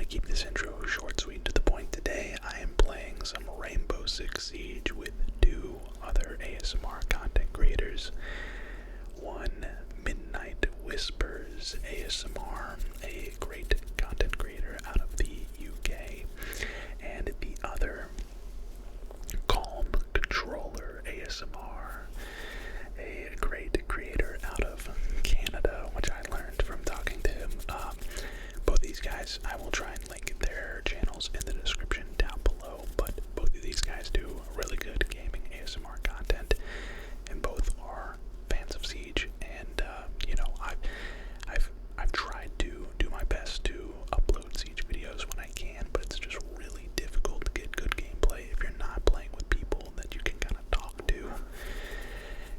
to keep this intro short, sweet, and to the point. Today I am playing some Rainbow Six Siege with two other ASMR content creators. One, Midnight Whispers ASMR, a great content creator out of the UK, and the other, Calm Controller ASMR, a great creator out of Canada, which I learned from talking to him. Both these guys, I will try and link their channels in the description down below, but both of these guys do really good gaming ASMR content, and both are fans of Siege, and I've tried to do my best to upload Siege videos when I can, but it's just really difficult to get good gameplay if you're not playing with people that you can kind of talk to.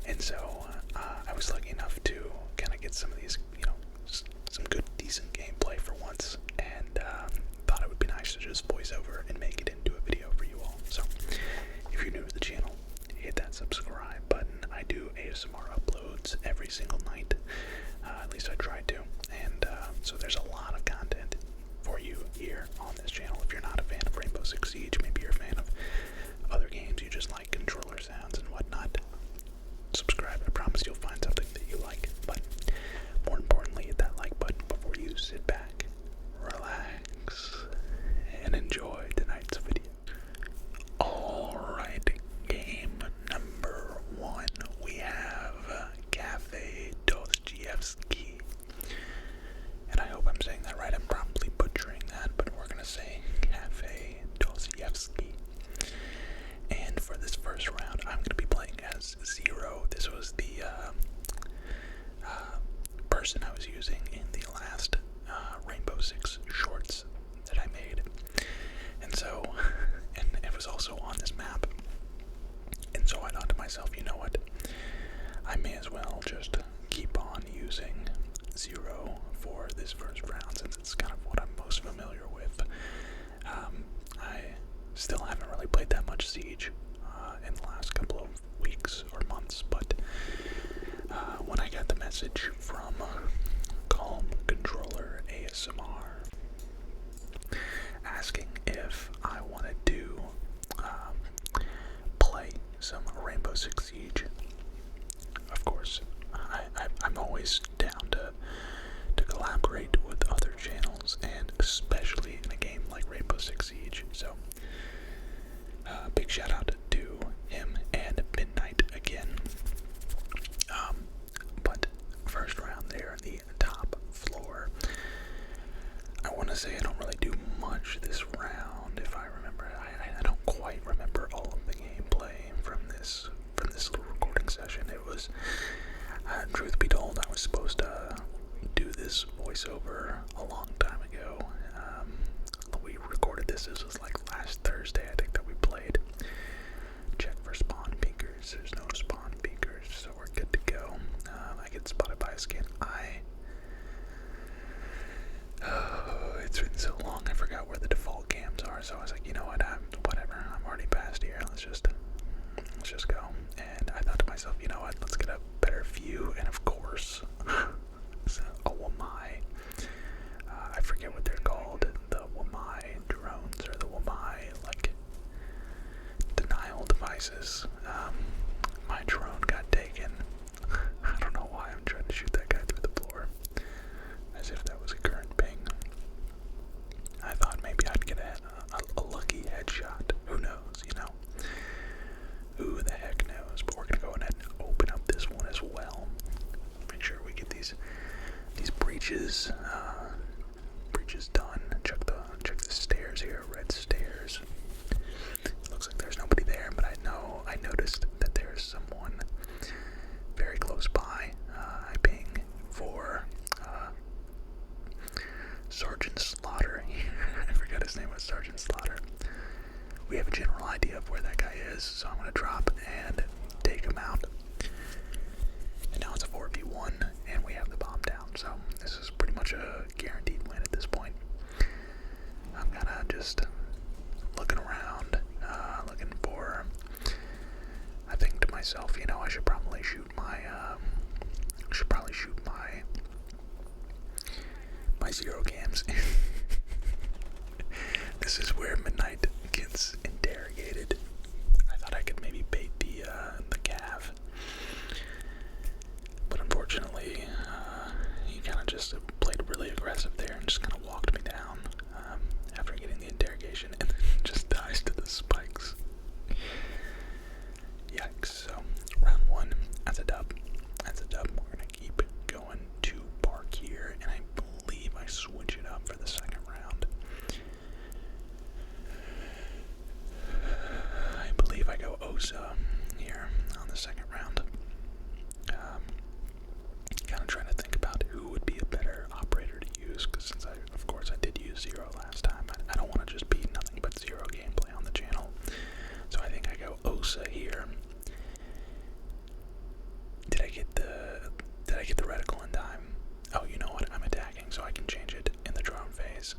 And so I was lucky enough to kind of get some of these, some good, decent gameplay for once, and thought it would be nice to just voice over and make it into a video for you all. So if you're new to the channel, hit that subscribe button. I do ASMR uploads every single night, at least I try to, and so there's a lot of content for you here on this channel. If you're not a fan of Rainbow Six Siege, maybe you're a fan of other games, you just like controller sounds and whatnot, subscribe. I promise you'll find something that you like. But more importantly, hit that like button before you sit back, relax, and enjoy tonight's video. Alright, game number one, we have Cafe Dostoevsky. And I hope I'm saying that right. I'm probably butchering that, but we're gonna say Cafe Dostoevsky. And for this first round, I'm going to be playing as Zero. This was the person I was using in the last Rainbow Six shorts that I made. And so, and it was also on this map. And so I thought to myself, you know what? I may as well just keep on using Zero for this first round, since it's kind of what I'm most familiar with. I still haven't really played that much Siege in the last couple of weeks or months, but when I got the message from Calm Controller ASMR asking if I wanted to play some Rainbow Six Siege, of course, I'm always down to collaborate with other channels, and especially in a game like Rainbow Six Siege. So big shout out to him and Midnight again. But first round there, the top floor. I want to say I don't really do much this round. If I remember, I don't quite remember all of the gameplay from this little recording session. It was, truth be told, I was supposed to do this voiceover a long time ago. We recorded this was like last Thursday, I think, that we played. Check for spawn peakers. There's no spawn peakers, so we're good to go. I get spotted by a skin. It's been so long, I forgot where the default cams are, so I was like, you know what, whatever, I'm already past here, let's just go. And I thought to myself, you know what, let's get a better view, and of course, a Wamai. I forget what they're called, the Wamai drones, or the Wamai, like, denial devices. My drone got taken. I don't know why I'm trying to shoot that guy through the floor, as if that was a current ping. I thought maybe I'd get a lucky headshot. Who knows, Who the heck knows? But we're gonna go ahead and open up this one as well. Make sure we get these breaches done. Check the stairs here, red stairs. Looks like there's nobody there, but I noticed that there's someone very close by. I ping for Sergeant Slaughter. I forgot his name was Sergeant Slaughter. We have a general idea of where that guy is, so I'm gonna drop and take him out. And now it's a 4v1, and we have the bomb down, so this is pretty much a guaranteed win at this point. I'm kind of just looking around, looking for. I think to myself, I should probably shoot my shoot my 0 cams.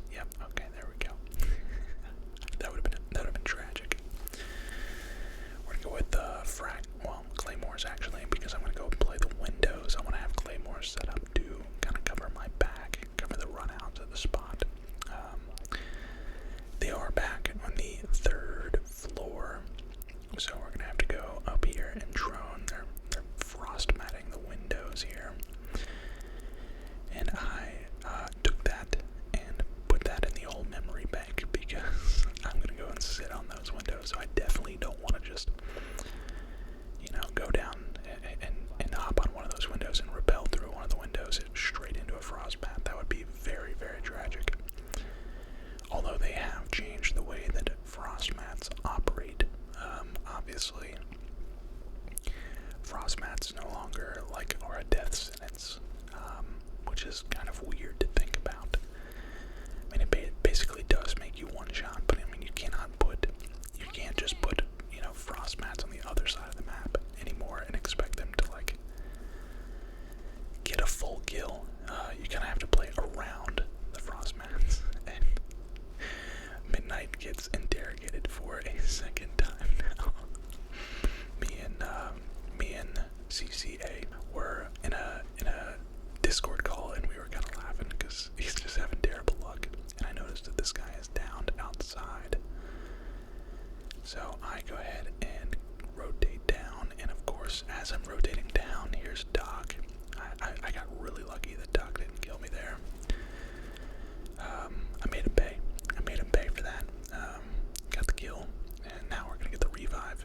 Nice. Yep. Okay. There we go. that would have been tragic. We're gonna go with claymores actually, because I'm gonna go play the windows. I want to have claymores set up to kind of cover my back, cover the run out of the spot. They are back on the 3rd floor, so we're gonna have to go up here and drone. They're frost matting the windows here, and I took that and put that in the old memory bank because I'm gonna go and sit on those windows. So I definitely don't want to just, go down and hop on one of those windows and rappel through one of the windows straight into a frost mat. That would be very, very tragic. Although they have changed the way that frost mats operate, obviously, frost mats no longer are a death sentence, which is kind of weird to think about. I mean, it basically does make you one shot, but I mean, you can't just put, frost mats on the other side of the map anymore and expect them to get a full kill. You kind of have to play around the frost mats, and Midnight gets interrogated for a second time now. Me and CCA were in a Discord call, and we were kind of laughing because he's just having terrible luck. And I noticed that this guy is downed outside, so I go ahead and rotate down. And of course, as I'm rotating down, here's Doc. I got really lucky that Doc didn't kill me there. I made him pay for that. Got the kill, and now we're gonna get the revive,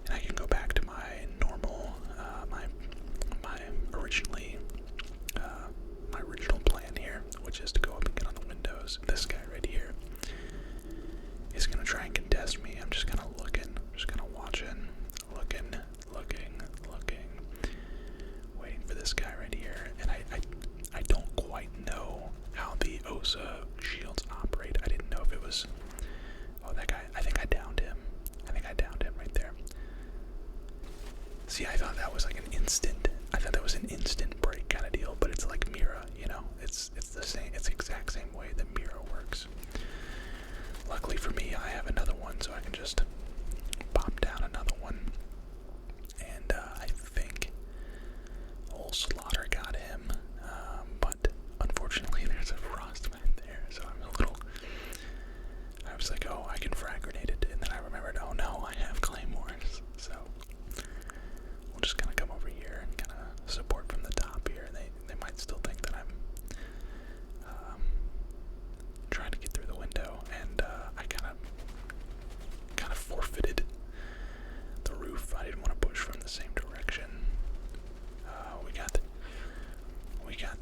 and I can go back to my normal, my original plan here, which is to go up and get on the windows. This guy right here is gonna try and contest me. I'm just kind of looking, watching, looking, waiting for this guy right here, and I don't quite know how the OSA shields operate. I didn't know if it was... Oh, that guy. I think I downed him right there. See, I thought that was like an instant. I thought that was an instant break kind of deal, but it's like Mira, It's the same. It's the exact same way that Mira works. Luckily for me, I have another one, so I can just pop down another one. And I think old Slaughter got him, but unfortunately there's a frost mat there, so I was like, oh, I can frag grenade it, and then I remembered, oh no, I have claymores, so we'll just kind of come over here and kind of support from the top here. They might still think that I'm trying to get through the window, and I kind of forfeited the roof. I didn't want to push from the same direction. We got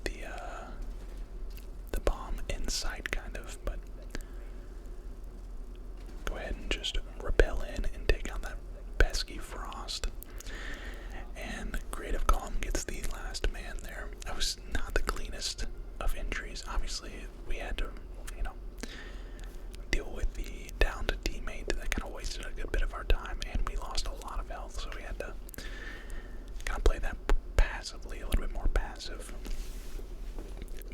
the bomb in sight, kind of, but go ahead and just rappel in and take out that pesky frost. And Creative Calm gets the last man there. That was not the cleanest of injuries. Obviously, we had to, deal with the downed teammate that kind of wasted a good bit of our time, and we lost a lot of health, so we had to kind of play that passively, a little bit more passive.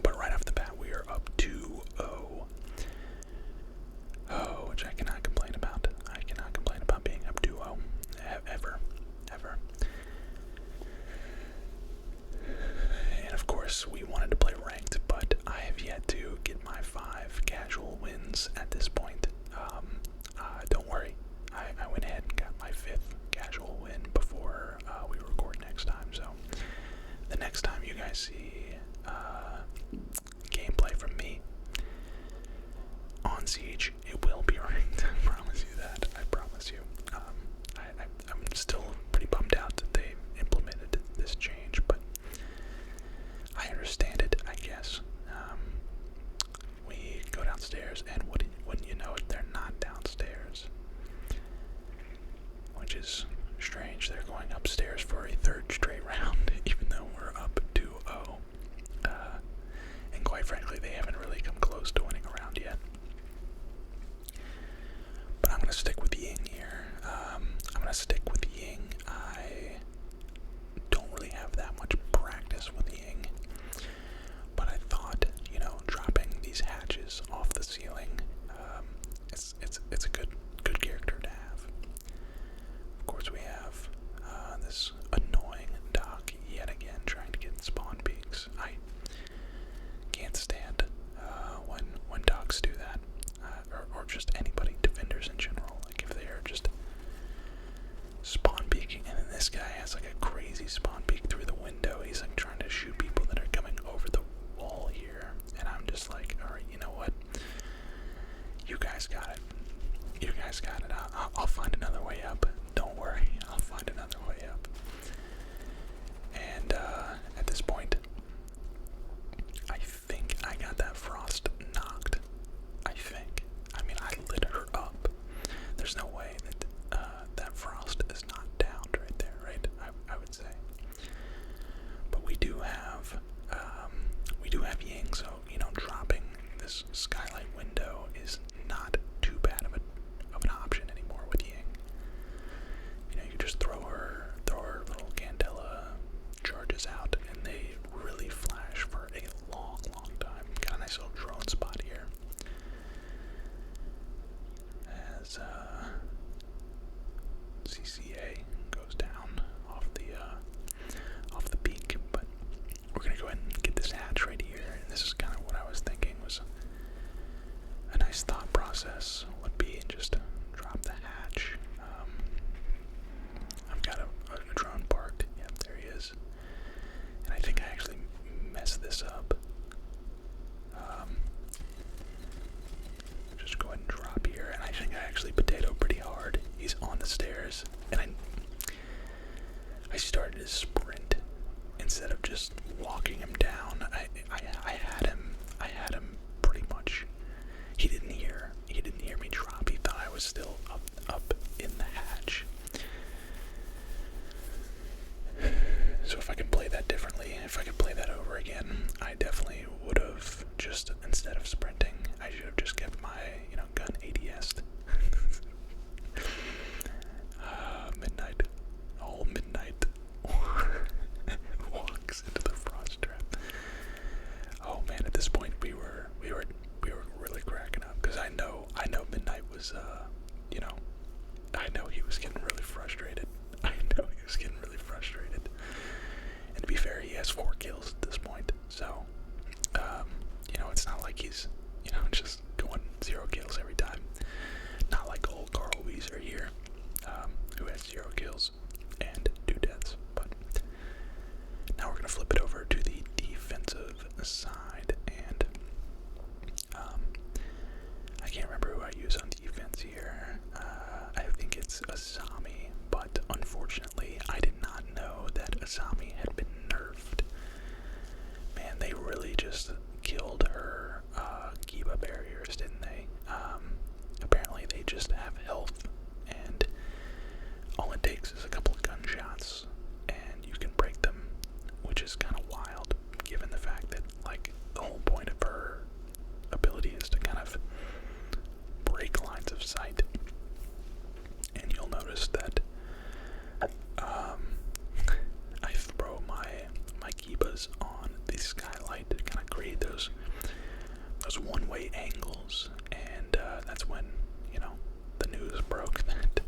But right off the bat, we are up 2-0. Oh, which I cannot complain about. I cannot complain about being up 2-0. Ever. And of course, we wanted to play ranked, but I have yet to get my 5 casual wins at this point. Don't worry. I went ahead and got my 5th casual win before we record next time, so the next time you guys see gameplay from me on Siege, it will be ranked. I promise you that. I promise you. I'm still pretty bummed out that they implemented this change, but I understand it, I guess. We go downstairs, and wouldn't you know it, they're not downstairs. Which is strange. They're going upstairs for a 3rd straight round, even though we're up 2-0. And quite frankly, they haven't really come close to winning a round yet. But I'm going to stick with Ying here. I don't really have that much practice with Ying, but I thought, dropping these guys got it. I'll find another way up. Don't worry, I'll find another way up. And at this point, I think I got that frost knocked. I think. I mean, I lit her up. There's no way that that frost is not downed right there, right? I would say. But we do have Ying, so you know, dropping this skylight window is not too bad of an option anymore with Ying. You know, you just throw her little Candela charges out, and they really flash for a long time. Got a nice little drone spot here. As CCA goes down off the peak, but we're gonna go ahead and get this hatch right here. And this is kind of what I was thinking was a nice thought process would be just drop the hatch. I've got a drone parked. Yep, there he is. And I think I actually messed this up. Just go ahead and drop here, and I think I actually potato pretty hard. He's on the stairs, and I started to sprint instead of just walking him down. I had him pretty much. He didn't hear me drop. He thought I was still up in the hatch. So if I can play that differently, if I could play that over again, I definitely would have just, instead of sprinting, I should have just kept my, you know, gun ADS'd. Midnight. Oh, midnight. Walks into the frost trap. Oh man, at this point we were really cracking up, because I know Midnight was you know, I know he was getting really frustrated. And to be fair, he has 4 kills at this point, so you know, it's not like he's, you know, just going 0 kills every time. Not like old Carl Weezer here, who has 0 kills and 2 deaths. But now we're gonna flip it over to the defensive side, and I can't remember who I use on defense here. I think it's Asami, but unfortunately I did not know that Asami had been nerfed. Man, they really just killed her Kiba barriers, didn't they? Apparently they just have health, and all it takes is a couple of gunshots and you can break them, which is kind of wild given the fact that, like, the whole point of her ability is to kind of break lines of sight. And you'll notice that I throw my Kibas on the skylight to kind of create those one-way angles, and that's when, you know, the news broke that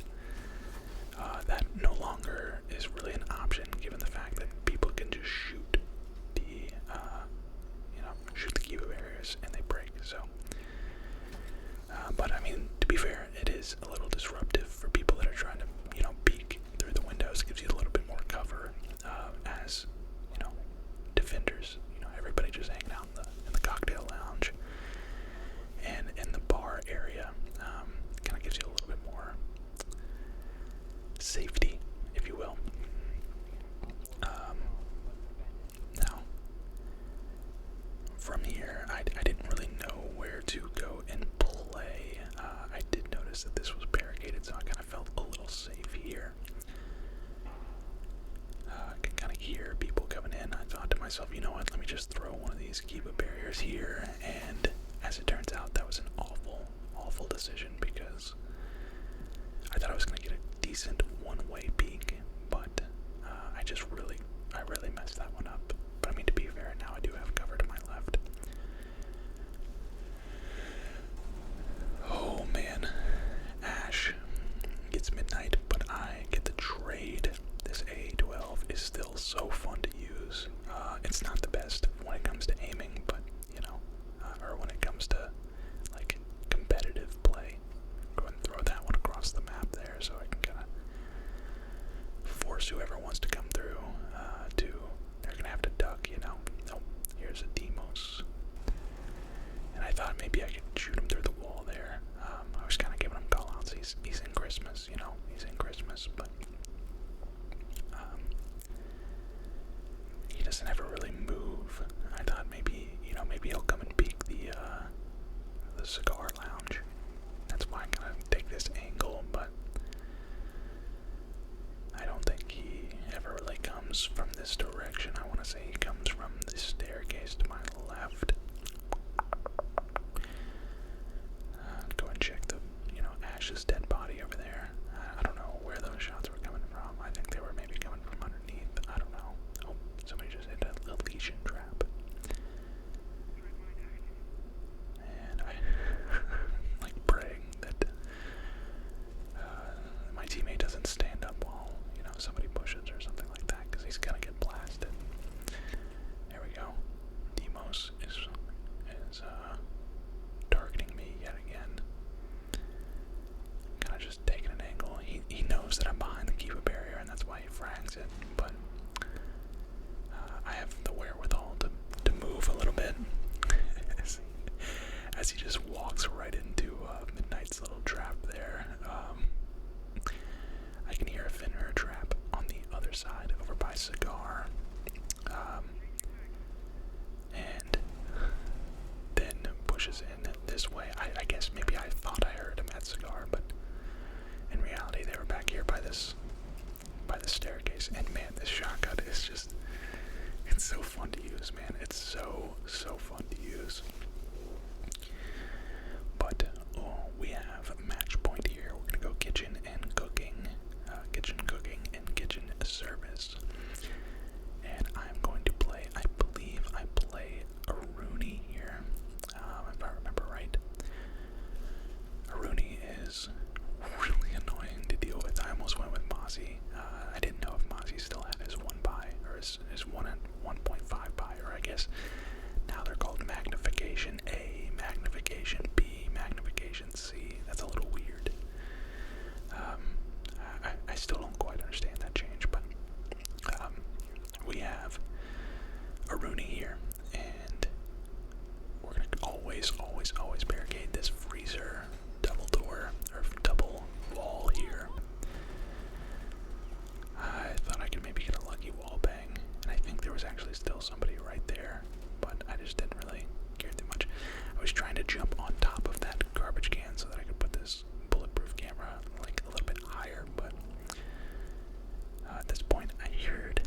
that no longer is really an option, given the fact that people can just shoot the shoot the Kiba barriers and they break. So but I mean, to be fair, it is a little disruptive for people that are trying to, you know, peek through the windows. It gives you a little bit more cover as, you know, defenders. You know, everybody just hanging out in the cocktail lounge and in the bar area. Kind of gives you a little bit more safety, if you will. Now, from here, I didn't really know where to go and play. I did notice that this was the cigar lounge. That's why I'm gonna take this angle, but I don't think he ever really comes from this direction. I want to say he comes from the staircase to my left. Go and check the, Ash's dead body over there. I don't know where those shots were coming from. I think they were maybe coming from underneath. I don't know. Oh, somebody just hit a lesion trap. And I like praying that my teammate doesn't stand up while, somebody pushes or something like that, because he's gonna get blasted. There we go. Demos is targeting me yet again. Kind of just taking an angle. He knows that I'm behind the Kiva barrier, and that's why he frags it. But I have the wherewithal to move a little bit as he just walks right into Midnight's little trap there. I can hear a Finner trap on the other side over by Cigar. And then pushes in this way. I guess maybe I thought I heard him at Cigar, but in reality they were back here by this staircase. And man, this shotgun is just, it's so fun to use, man. It's so fun to use. But we have a match point here. We're gonna go kitchen and cooking, and kitchen service. And I'm going to play, I believe I play Aruni here, if I remember right. Aruni is really annoying to deal with. I almost went with Mozzie. I didn't know if Mozzie still had his 1 buy, or his 1.5 buy, or I guess now they're called magnification A, magnification B, magnification C. That's a little weird. I still don't quite understand that change, but we have Aruni here, and we're gonna always barricade this freezer double door or double wall here. I thought I could maybe get a lucky wall bang, and I think there was actually still somebody right there, but I just didn't really care too much. I was trying to jump on top of that garbage can so that I could put this bulletproof camera like a little bit higher, but at this point I heard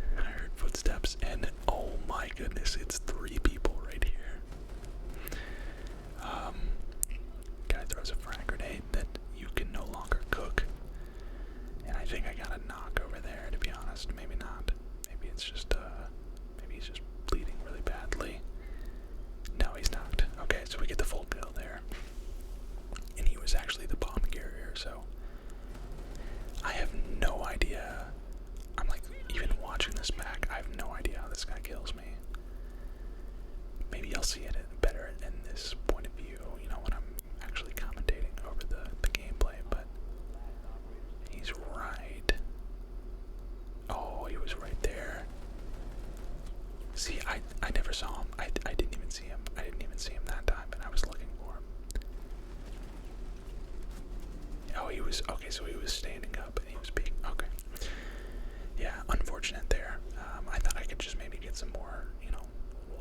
footsteps, and oh my goodness, it's 3 people right here. Guy throws a frag grenade that you can no longer cook, and I think I got a knock over there, to be honest. Maybe not. Maybe it's just maybe he's just bleeding really badly. No, he's knocked. Okay, so we get the full kill there, and he was actually the bomb carrier. So I have no idea. I'm like, even watching this back, I have no idea how this guy kills me. Maybe I'll see it better in this point of view, when I'm actually commentating over the gameplay, but he's right. Oh, he was right there. See, I never saw him. I didn't even see him. I didn't even see him that time, and I was looking for him. Oh, he was, okay, so he was standing up, and he was being, okay. Yeah, unfortunate there. I thought I could just maybe get some more,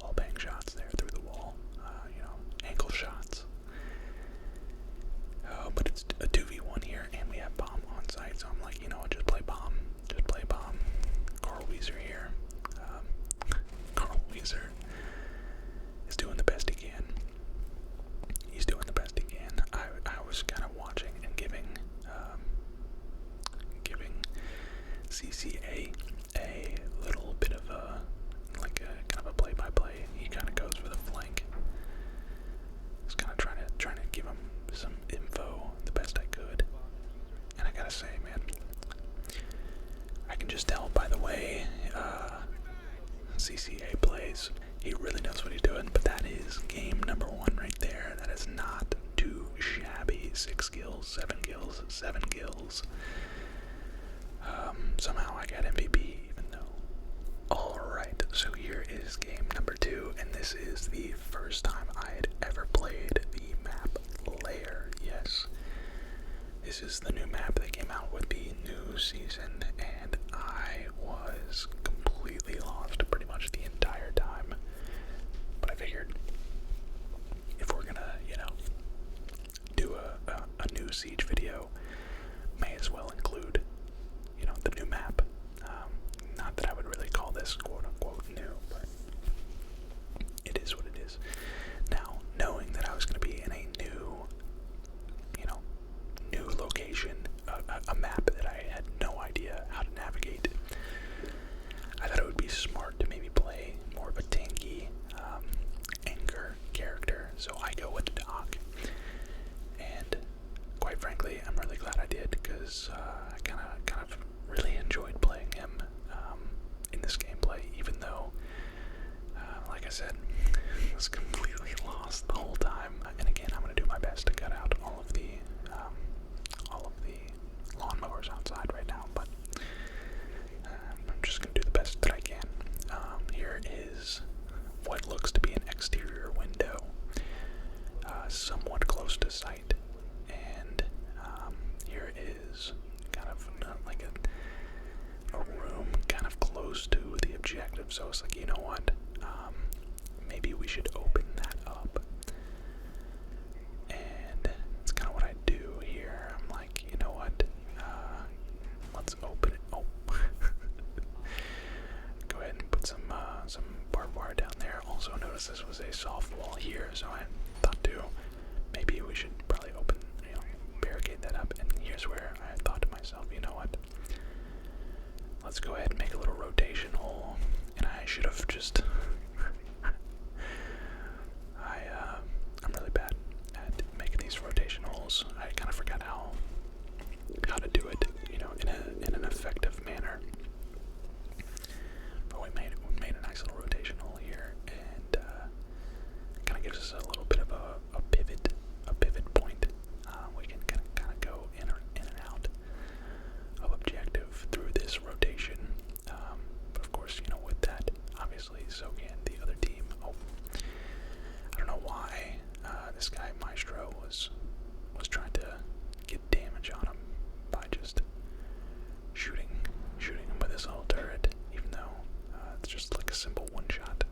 wall bang shots there through the wall. Ankle shots. But it's a 2v1 here, and we have bomb on site, so I'm like, just play bomb. Just play bomb. Carl Weezer here. Carl Weezer is doing the best he can. He's doing the best he can. I was kind of watching and giving CCA a little bit of a kind of a play-by-play. He kind of goes for the flank. I was kind of trying to give him some info the best I could. And I gotta say, man, I can just tell by the way CCA plays. He really knows what he's doing. But that is game number 1 right there. That is not too shabby. 6 kills, 7 kills, 7 kills. Somehow I got MVP, even though. Alright, so here is game number 2, and this is the first time I had ever played the map Lair. Yes, this is the new map that came out with the new season, and I was completely lost pretty much the entire time. But I figured if we're gonna, Siege video may as well include, you know, the new map. Not that I would really call this quote-unquote new, but it is what it is. Now, knowing that I was going to be in a new location, a map that I had no idea how to navigate, I thought it would be smart to maybe play more of a tanky, anger character, so I go with Doc. And quite frankly, I'm really glad I did, because I kind of really enjoyed playing him in this gameplay, even though, like I said, I was completely lost the whole time. And again, I'm going to do my best to cut out all of the lawnmowers outside right now, but I'm just going to do the best that I can. Here is what looks to be an exterior window, somewhat close to sight, and here is kind of like a room kind of close to the objective, so it's like, you know what, maybe we should open that up. And it's kind of what I do here. I'm like, you know what, let's open it. Oh, go ahead and put some barbed wire down there. Also notice this was a soft wall here, so I thought too, maybe we should probably open, barricade that up. And here's where I thought to myself, you know what, let's go ahead and make a little rotation hole. And I should have just I'm really bad at making these rotation holes. I kind of forgot how to do it, in an effective manner. But we made a nice little rotation hole here, and kind of gives us a little bit of a pivot point. We can kind of go in and out of objective through this rotation. But of course, with that, obviously, so can the other team. Oh, I don't know why this guy Maestro was trying to get damage on him by just shooting him with his little turret, even though it's just like a simple one shot.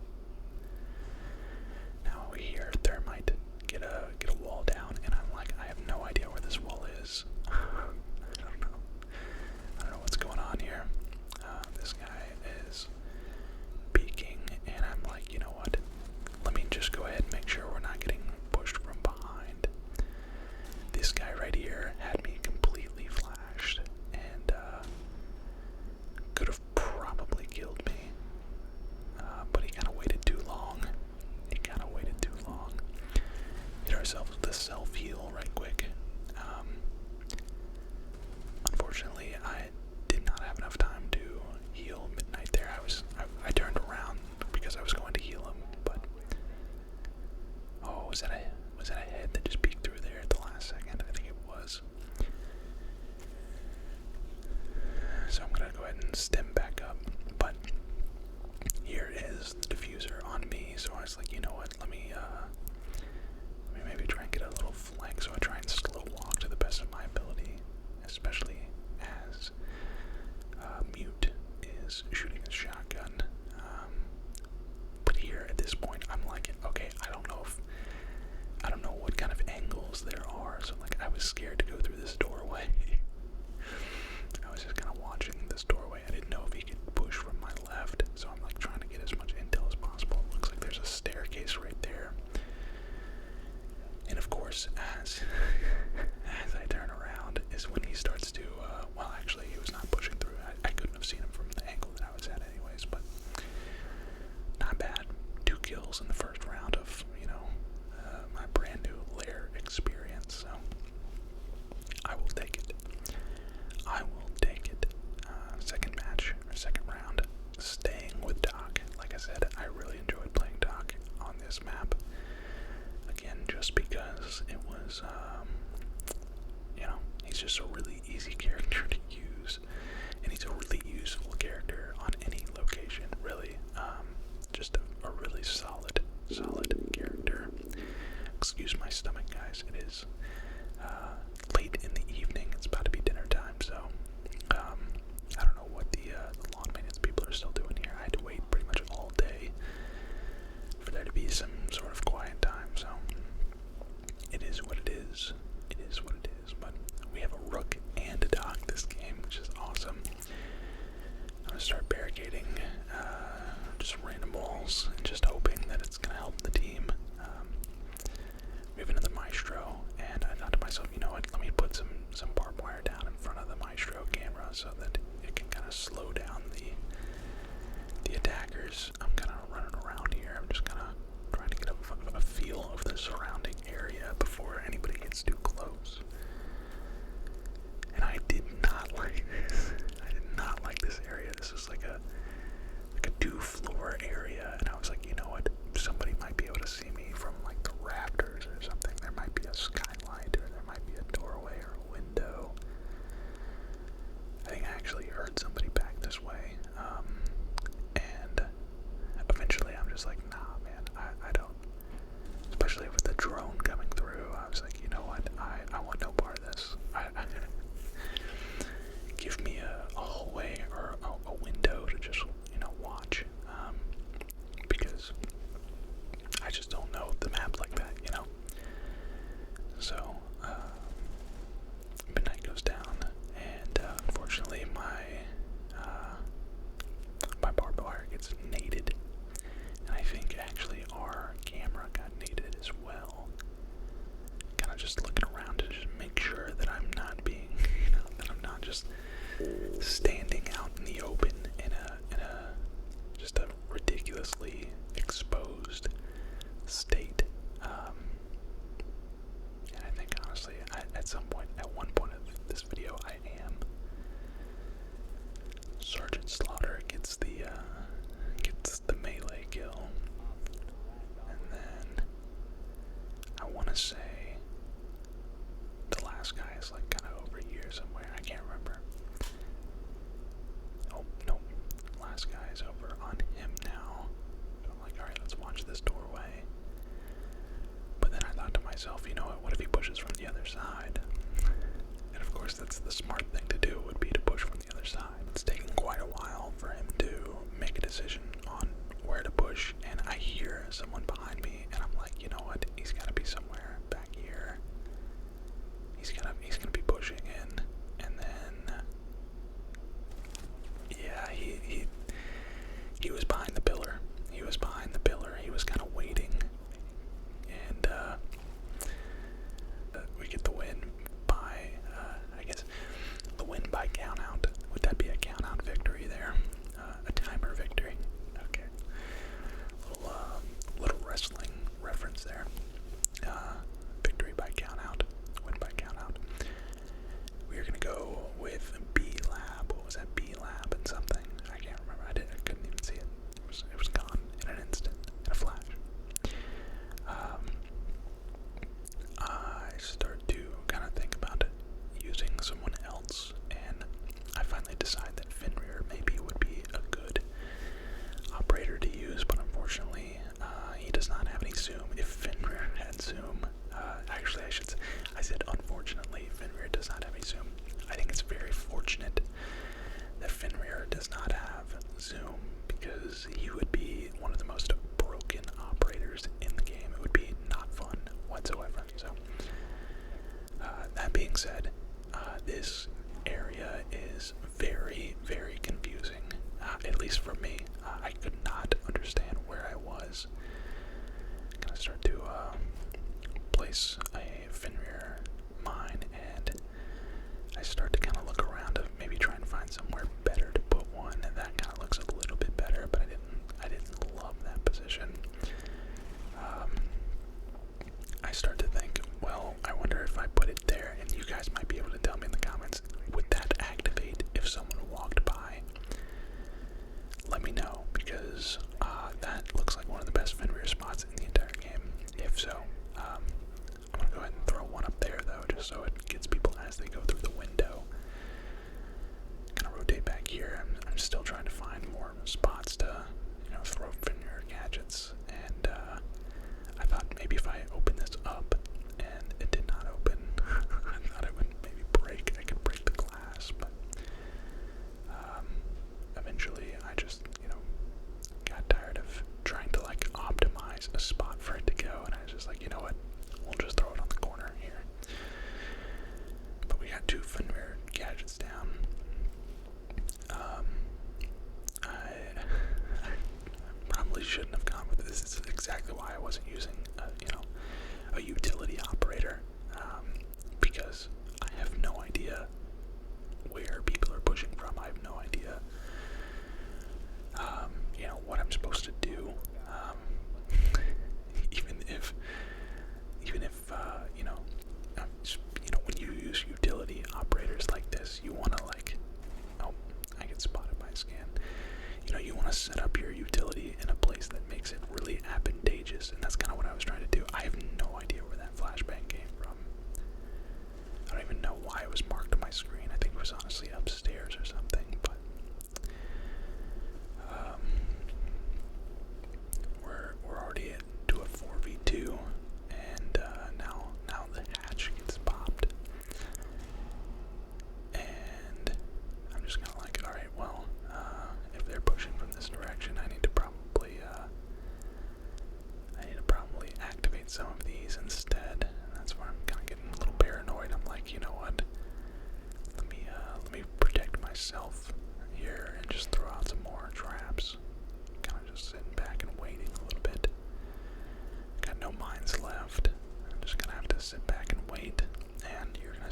Now we hear Thermite get a wall down, and I'm like, I have no idea where this wall is. I don't know what's going on here. This guy is peeking, and I'm like, you know what? Let me just go ahead and make sure we're not getting pushed from behind. This guy right here had me completely flashed, and could have probably killed me. But he kind of waited too long. Hit ourselves with a self-heal right quick. Unfortunately, I did not have enough time to heal Midnight there. I turned around because I was going to heal him, but was that a head that just peeked through there at the last second? I think it was. So I'm gonna go ahead and stem back up, but here is the diffuser on me. So I was like, you know what? Let me maybe try and get a little flank. So I try and slow walk to the best of my ability, especially as Mute is shooting a shotgun. But here at this point, I'm like, okay, I don't know what kind of angles there are. So like, I was scared to go through this doorway. I was just kind of watching this doorway. I didn't know if he could push from my left, so I'm like trying to get as much intel as possible. It looks like there's a staircase right there. And of course, as I turn around is when he starts to, well, actually, he was not pushing through. I couldn't have seen him from the angle that I was at anyways, but not bad. 2 kills in the first round of, my brand new lair experience, so I will take it. Second match, or second round, staying with Doc. Like I said, I really enjoyed playing Doc on this map. Again, just because it was, he's just a really easy character to use, and he's a really useful character on any location, really. Just a really solid character. Excuse my stomach, guys. It is late in the evening. It's about to be dinner time, so I don't know what the lawn maintenance people are still doing here. I had to wait pretty much all day for there to be some sort of quiet time, so it is what it is. But gets too close. And I did not like this. I did not like this area. This is like a 2-floor area, and I was like, you know what? Somebody might be able to see me from like the rafters or something. There might be a skylight, or there might be a doorway or a window. I think I actually heard somebody back this way, and eventually I'm just like, nah, man, I don't. Especially with the drone coming through, I was like, you know what? I want no part of this. Give me a hallway or a window to just, watch, because I just don't know the map like that, So, midnight goes down, and unfortunately my barbed wire gets naded, and I think actually our camera got naded as well. Kind of just looking around to just make sure that I'm not being, that I'm not just standing out in the open in a just a ridiculously exposed state. And I think honestly, at one point of this video, I am. Sergeant Slaughter gets the melee kill, and then I want to say the last guy is like kind of over here somewhere. I can't remember. Oh no, last guy is over on him now. So I'm like, all right, let's watch this doorway. But then I thought to myself, you know what if he pushes from the other side? And of course, that's the smart thing to do, would be to push from the other side. It's taking quite a while for him to make a decision on where to push, and I hear someone behind me, and I'm like, you know what? He's got to be somewhere back here. He's gonna be pushing in, and then yeah, he was behind the pillar. He was behind the pillar. He was kind of waiting, and we get the win by I guess the win by count out. Would that be a count out victory there? A timer victory. Okay. Little wrestling reference there. Victory by count out. Win by count out. We are gonna go with B Lab. What was that? B Lab and something. I can't remember. I couldn't even see it. It was gone in an instant, in a flash. I start to kind of think about using someone else, and I finally decide that Fenrir maybe would be a good operator to use, but unfortunately, he does not have any zoom. If Fenrir had zoom, actually I said unfortunately, Fenrir does not have any zoom. I think it's very fortunate that Fenrir does not have zoom, because he would be one of the most broken operators in the game. It would be not fun whatsoever. So, that being said, this area is very, very confusing, at least for me. I could not understand where I was. I'm gonna start to place a Fenrir mine, and I start to kind of look around to maybe try and find somewhere better to put one, and that kind of looks a little bit better, but I didn't love that position. I start to think, well, I wonder if I put it there, and you guys might be able to tell me in the comments, would that activate if someone walked by? Let me know, because that looks like one of the best Fenrir spots in the entire game. If so, I'm gonna go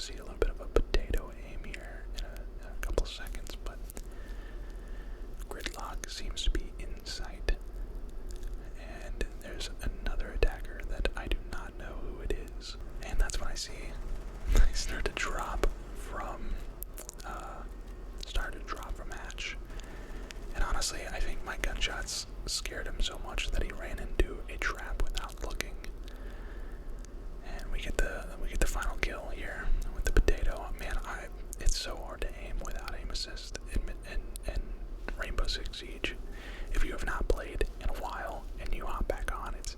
to see a little bit of a potato aim here in a couple seconds, but gridlock seems to be in sight. And there's another attacker that I do not know who it is. And that's when I see I start to drop from hatch. And honestly, I think my gunshots scared him so much that he ran into a trap without looking. And we get the final kill here with the potato. Man, it's so hard to aim without aim assist in Rainbow Six Siege. If you have not played in a while and you hop back on, it's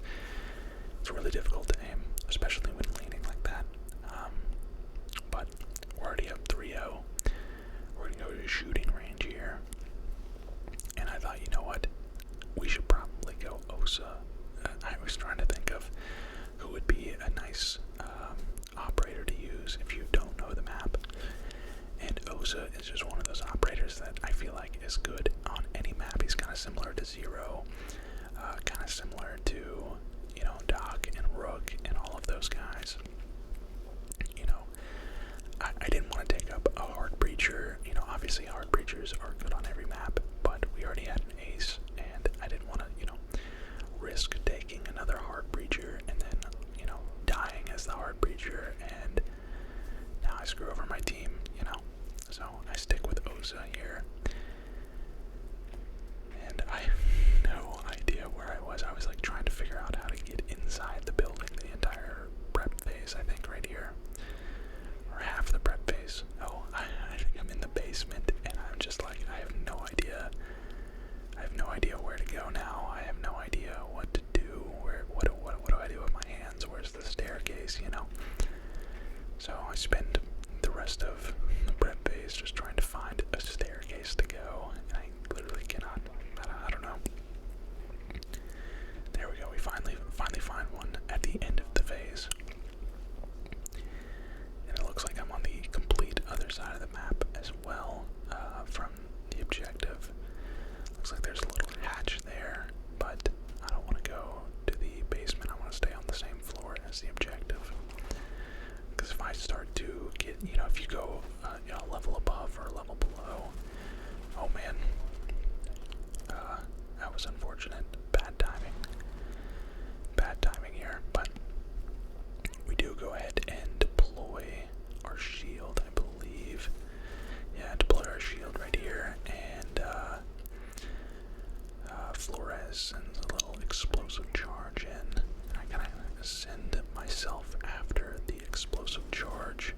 really difficult to aim, especially when leaning like that. But we're already up 3-0. We're gonna go to shooting range here. And I thought, you know what? We should probably go Osa. I was trying to think of who would be a nice operator to use if you don't know the map. And Osa is just one of those operators that I feel like is good on any map. He's kind of similar to Zero, kind of similar to, you know, Doc and Rook and all of those guys. You know, I didn't want to take up a hard breacher. You know, obviously hard breachers are good on every map, but we already had an ace, and I didn't want to, you know, risk taking another hard breacher and then, you know, dying as the hard breacher, and now I screw over my team, you know. So I stick with Osa here. And I have no idea where I was. I was like trying to figure out how to get inside the building the entire prep phase, I think, right here. Or half the prep phase. Oh, I think I'm in the basement, and I'm just like, I have no idea. I have no idea where to go now. I have no idea what to do. What do I do with my hands? Where's the staircase, you know? So I spend the rest of the prep phase just trying to find a staircase to go, and I literally cannot. I don't know. There we go. We finally find one at the end of the phase, and it looks like I'm on the complete other side of the map as well from the objective. Looks like there's a little hatch there, but I don't want to go to the basement. I want to stay on the same floor as the objective. Because if I start to get, you know, if you go, you know, a level above or a level below, oh man, that was unfortunate. Bad timing here, but we do go ahead and deploy our shield, I believe. Yeah, deploy our shield right here, and Flores sends a little explosive charge in, and I kind of send myself after the explosive charge,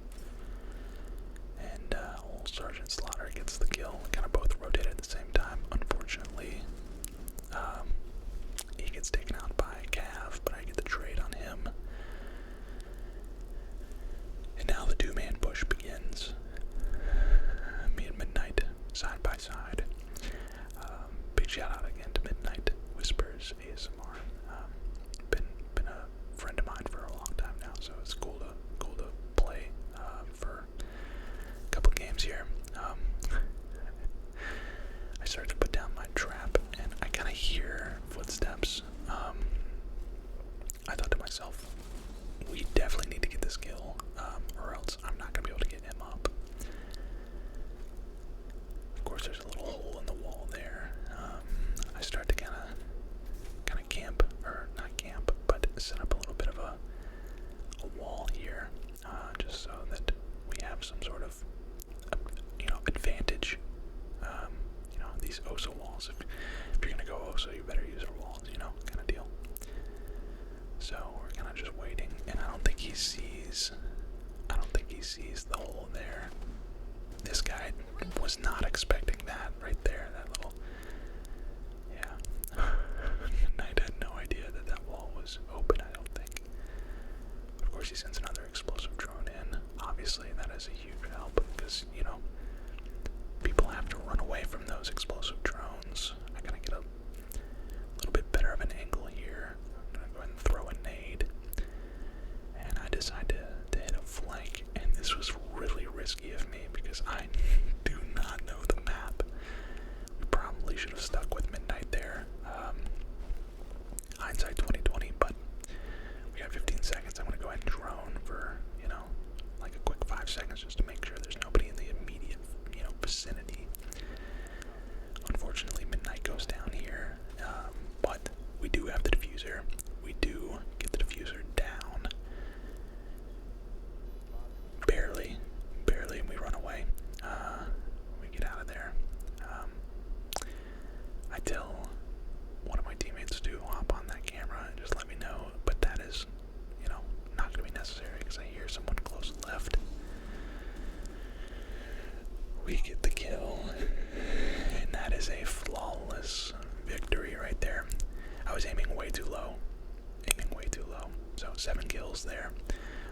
and old Sergeant Slaughter gets the kill. We kind of both rotate at the same time. Unfortunately, he gets taken out by Cav, but I get the trade on him. And now the two-man push begins. Me and Midnight side by side. Big shout out again to Midnight Whispers ASMR. Been a friend of mine for a long time now, so it's cool to play for a couple games here. I start to put down my trap, and I kind of hear footsteps. I thought to myself, we definitely need to get this kill, or else I'm not gonna be able to get him up. Of course, there's a little hole in the wall there. I start to kind of camp, or not camp, but set up a little bit of a wall here, just so that we have some sort of, you know, advantage. You know, these Osa walls. If you're gonna go Osa, you better use our walls, you know, kind of deal. So we're kind of just waiting, and I don't think he sees the hole there. This guy was not expecting that right there. That little, yeah. Knight had no idea that wall was open, I don't think. Of course, he sends another explosive drone in. Obviously, that is a huge help because, you know, people have to run away from those explosive drones. I gotta get a little bit better of an angle here. I'm gonna go ahead and throw a nade. And I decide to hit a flank, and this was really risky of me because I do not know the map. We probably should have stuck with Midnight there. Hindsight 2020, but we got 15 seconds. I'm gonna go ahead and drone for seconds just to make sure there's nobody in the immediate, vicinity. Unfortunately, midnight goes down here, but we do have the diffuser. We do get the diffuser down. Barely, and we run away. We get out of there. I tell one of my teammates to hop on that camera and just let me know, but that is, not going to be necessary because I hear someone close left. We get the kill, and that is a flawless victory right there. I was aiming way too low. So 7 kills there.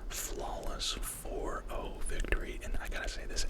Flawless 4-0 victory, and I gotta say, this